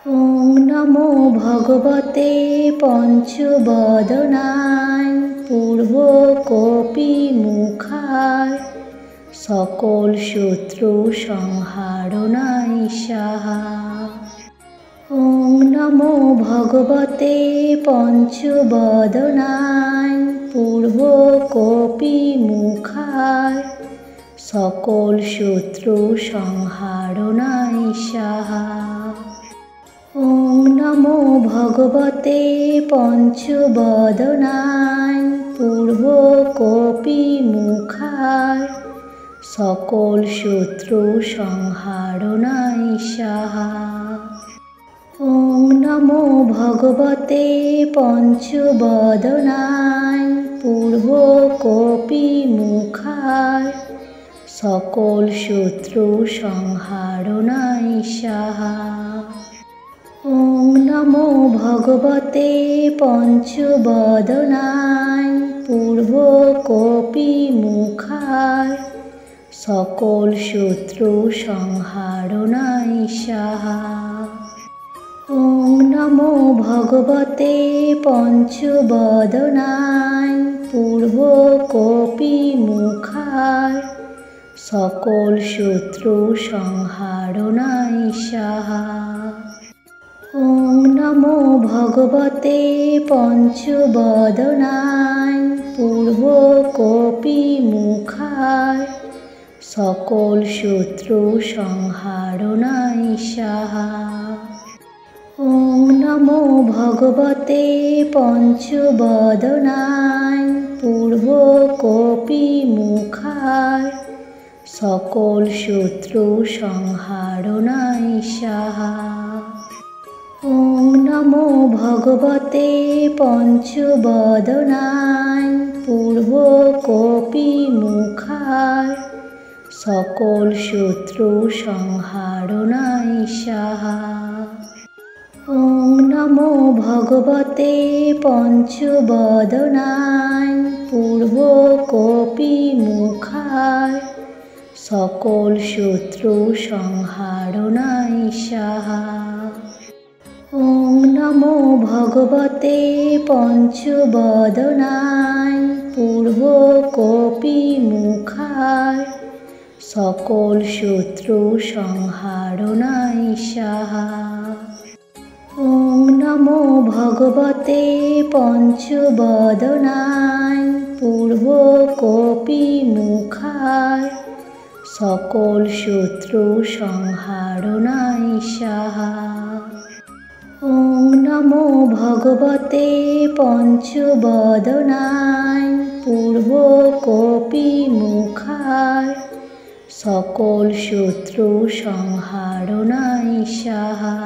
ওং নমো ভগবতে পঞ্চবদনায় পূর্বকপি মুখায় সকল শত্রু সংহারণায় সাহা। ওং নমো ভগবতে পঞ্চবদনায় পূর্বকপি মুখায় সকল শত্রু সংহারণায় সাহা। ওং নমো ভগবতে পঞ্চবদনায় পূর্বকপি মুখায় সকল শত্রু সংহারণায় সাহা। ওং নমো ভগবতে পঞ্চবদনায় পূর্বকপি মুখায় সকল শত্রু সংহারণায় সাহা। ওং নমো ভগবতে পঞ্চবদনায় পূর্বকপি মুখায় সকল শত্রু সংহারণায় সাহা। ওং নমো ভগবতে পঞ্চবদনায় পূর্বকপি মুখায় সকল শত্রু সংহারণায় সাহা। ওং নমো ভগবতে পঞ্চবদনায় পূর্বকপি মুখায় সকল শত্রু সংহারণায় সাহা। ওং নমো ভগবতে পঞ্চবদনায় পূর্বকপি মুখায় সকল শত্রু সংহারণায় সাহা। ওং নমো ভগবতে পঞ্চবদনায় পূর্বকপি মুখায় সকল শত্রু সংহারণায় সাহা। ওং নমো ভগবতে পঞ্চবদনায় পূর্বকপি মুখায় সকল শত্রু সংহারণায় সাহা। ওং নমো ভগবতে পঞ্চবদনায় পূর্বকপি মুখায় সকল শত্রু সংহারণায় সাহা। ওং নমো ভগবতে পঞ্চবদনায় পূর্বকপি মুখায় সকল শত্রু সংহারণায় সাহা। ওং নমো ভগবতে পঞ্চবদনায় পূর্বকপি মুখায় সকল শত্রু সংহারণায় সাহা।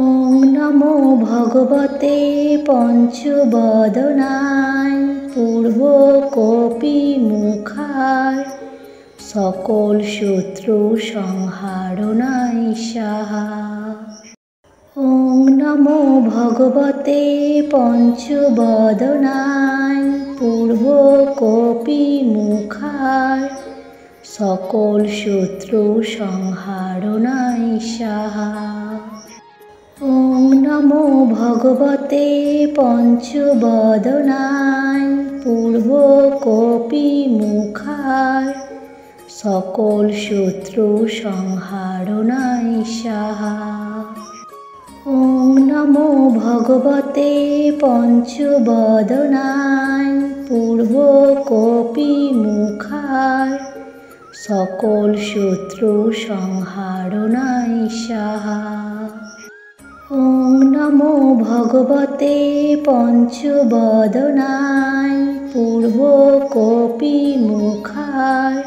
ওং নমো ভগবতে পঞ্চবদনায় পূর্বকপি মুখায় সকল শত্রু সংহারণায় সাহা। ওং নমো ভগবতে পঞ্চবদনায় পূর্বকপি মুখায় সকল শত্রু সংহারণায় সাহা। ওং নমো ভগবতে পঞ্চবদনায় পূর্বকপি মুখায় সকল শত্রু সংহারণায় সাহা। ওং নমো ভগবতে পঞ্চবদনায় পূর্বকপি মুখায় সকল শত্রু সংহারণায় সাহা। ওং নমো ভগবতে পঞ্চবদনায় পূর্বকপি মুখায়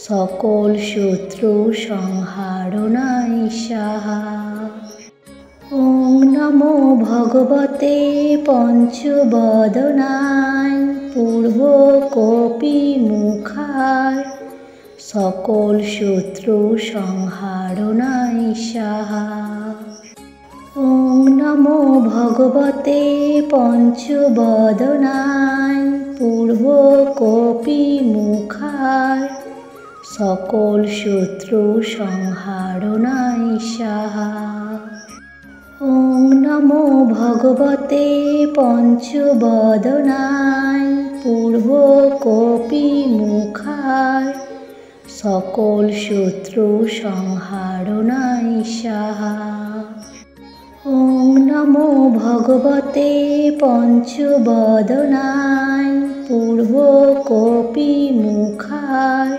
সকল শত্রু সংহারণায় সাহা। ওং নমো ভগবতে পঞ্চবদনায় পূর্বকপি মুখায় সকল শত্রু সংহারণায় সাহা। ওং নমো ভগবতে পঞ্চবদনায় পূর্বকপি মুখায় সকল শত্রু সংহারণায় সাহা। নমো ভগবতে পঞ্চবদনায় পূর্ব কপি মুখায় সকল শত্রু সংহারণায় সাহা। ওং নমো ভগবতে পঞ্চবদনায় পূর্ব কপি মুখায়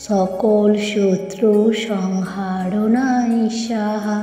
সকল শত্রু সংহারণায় সাহা।